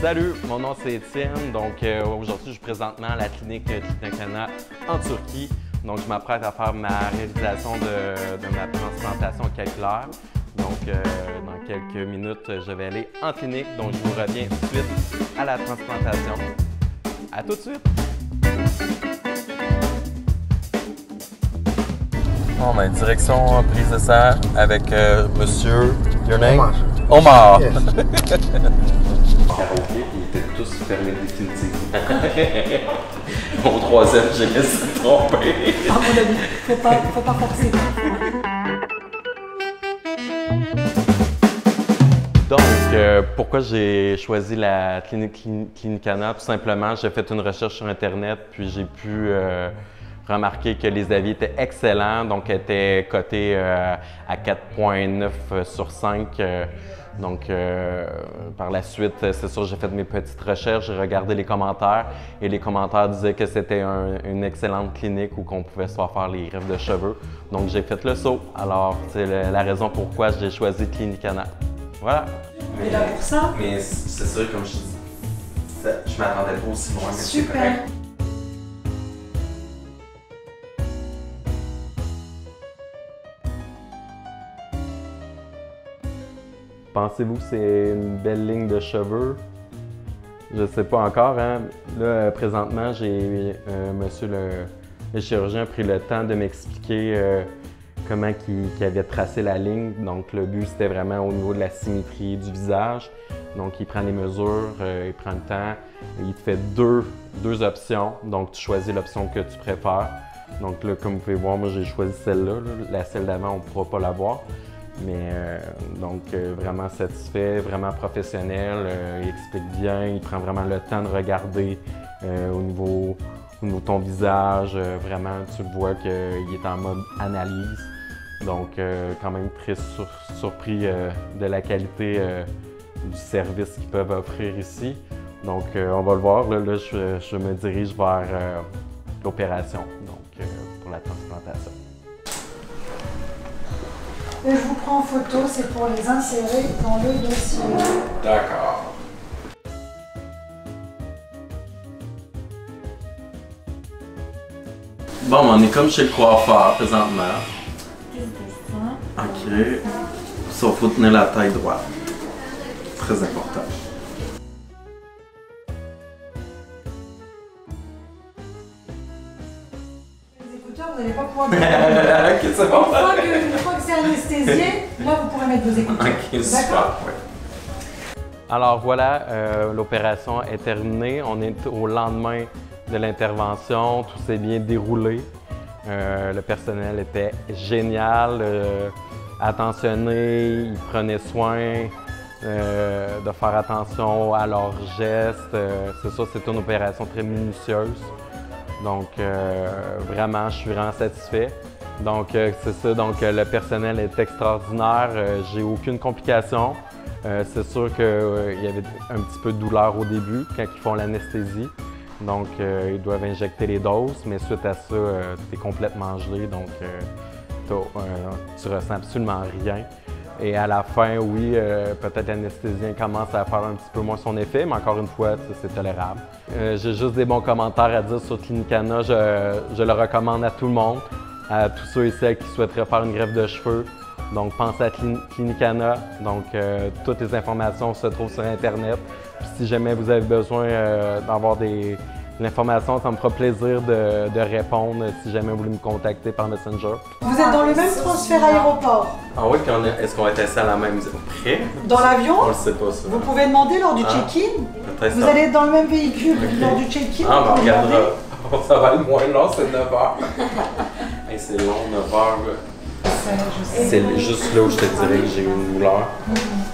Salut, mon nom c'est Étienne. Donc aujourd'hui, je suis présentement à la clinique Clinicana en Turquie. Donc je m'apprête à faire ma réalisation de ma transplantation capillaire. Donc dans quelques minutes, je vais aller en clinique. Donc je vous reviens tout de suite à la transplantation. À tout de suite! Bon, ben, direction prise de sang avec monsieur. Your name? Omar. Yes. Karaoké, ils étaient tous fermés définitivement. Mon troisième, j'ai laissé tromper. À mon avis, faut pas forcer. Donc, pourquoi j'ai choisi la clinique Clinicana? Tout simplement, j'ai fait une recherche sur Internet, puis j'ai pu remarquer que les avis étaient excellents, donc étaient cotés à 4,9 sur 5. Donc, par la suite, c'est sûr, j'ai fait mes petites recherches, j'ai regardé les commentaires et les commentaires disaient que c'était une excellente clinique où on pouvait se faire les greffes de cheveux. Donc, j'ai fait le saut. Alors, c'est la raison pourquoi j'ai choisi Clinicana. Voilà. Et là pour ça? Mais c'est sûr, comme je dis, je m'attendais pas aussi loin, mais c'est super. correct. Pensez-vous que c'est une belle ligne de cheveux? Je ne sais pas encore. Hein? Là, présentement, monsieur le chirurgien a pris le temps de m'expliquer comment il avait tracé la ligne. Donc, le but, c'était vraiment au niveau de la symétrie du visage. Donc, il prend les mesures, il prend le temps. Il te fait deux options. Donc, tu choisis l'option que tu préfères. Donc, là, comme vous pouvez voir, moi, j'ai choisi celle-là. La celle d'avant, on ne pourra pas la voir. Mais donc vraiment satisfait, vraiment professionnel, il explique bien, il prend vraiment le temps de regarder au niveau de ton visage, vraiment tu le vois qu'il est en mode analyse. Donc quand même très surpris de la qualité du service qu'ils peuvent offrir ici. Donc on va le voir, là je me dirige vers l'opération pour la transplantation. Et je vous prends en photo, c'est pour les insérer dans le dossier. D'accord. Bon, on est comme chez le coiffeur présentement. Ok. Ça, il faut tenir la taille droite. Très important. Vous n'allez pas pouvoir mettre. Ok, c'est bon. Une fois que c'est anesthésié, là vous pourrez mettre vos écouteurs. Ok, super. Ouais. Alors voilà, l'opération est terminée. On est au lendemain de l'intervention. Tout s'est bien déroulé. Le personnel était génial, attentionné, ils prenaient soin de faire attention à leurs gestes. C'est ça, c'est une opération très minutieuse. Donc, vraiment, je suis vraiment satisfait. Donc, c'est ça. Donc, le personnel est extraordinaire. J'ai aucune complication. C'est sûr qu'il y avait un petit peu de douleur au début quand ils font l'anesthésie. Donc, ils doivent injecter les doses, mais suite à ça, tu es complètement gelé. Donc, tu ressens absolument rien. Et à la fin, oui, peut-être l'anesthésien commence à faire un petit peu moins son effet, mais encore une fois, c'est tolérable. J'ai juste des bons commentaires à dire sur Clinicana. Je le recommande à tout le monde, à tous ceux et celles qui souhaiteraient faire une greffe de cheveux. Donc, pensez à Clinicana. Donc, toutes les informations se trouvent sur Internet. Puis, si jamais vous avez besoin d'avoir de l'information, ça me fera plaisir de répondre si jamais vous voulez me contacter par Messenger. Vous êtes dans le même transfert aéroport. Ah oui, puis est-ce qu'on est assis à la même près? Dans l'avion? On le sait pas ça. Vous pouvez demander lors du check-in. Vous allez être dans le même véhicule lors du check-in. Ah, ben on regardera. Ça va être moins long, c'est 9 heures. Hey, c'est long, 9 heures. C'est juste là où je te dirais que j'ai eu une douleur.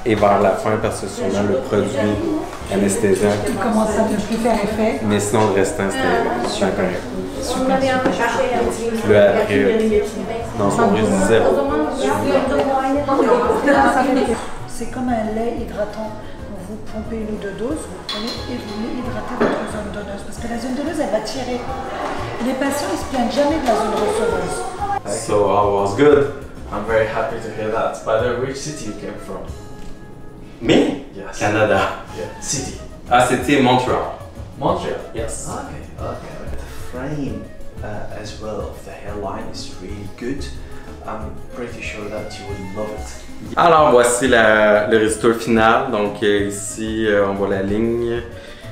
Et vers la fin, parce que sûrement le produit anesthésiant Il commence à ne plus faire effet. Mais sinon, le restant, c'était super correct. Super. Puis là, après, dans son risque zéro. C'est comme un lait hydratant. Vous pompez une ou deux doses, vous prenez et vous voulez hydrater votre zone donneuse. Parce que la zone donneuse, elle va tirer. Les patients, ils ne se plaignent jamais de la zone receveuse. So I was good. I'm very happy to hear that. By the way, which city you came from? Me? Yes. Canada. Yeah. City. Ah, c'était Montreal. Montreal. Yes. Okay, okay. The frame as well of the hairline is really good. I'm pretty sure that you will love it. Alors, voici le résultat final. Donc, ici, on voit la ligne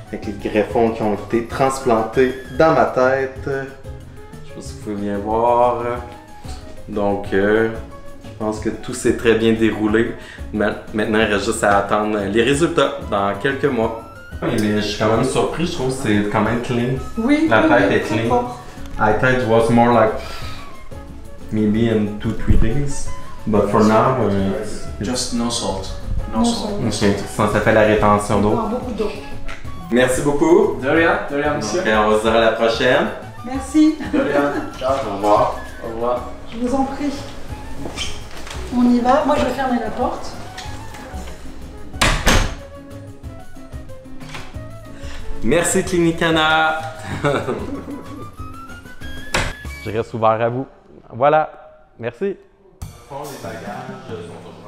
avec les greffons qui ont été transplantés dans ma tête. Je sais pas si vous pouvez bien voir. Donc, je pense que tout s'est très bien déroulé. Maintenant, il reste juste à attendre les résultats dans quelques mois. Je suis quand même surpris, je trouve que c'est quand même clean. Oui, La tête oui, est très clean. fort. I thought it was more like maybe in 2-3 days. But for now, Just no salt. No No salt. salt. ok, ça fait la rétention On d'eau. boit beaucoup d'eau. Merci beaucoup. Dorian, monsieur. Ok, on va se dire à la prochaine. Merci. Dorian, ciao. Au revoir. Au revoir. Je vous en prie. On y va. Moi, je vais fermer la porte. Merci Clinicana. Je reste ouvert à vous. Voilà. Merci. Les bagages sont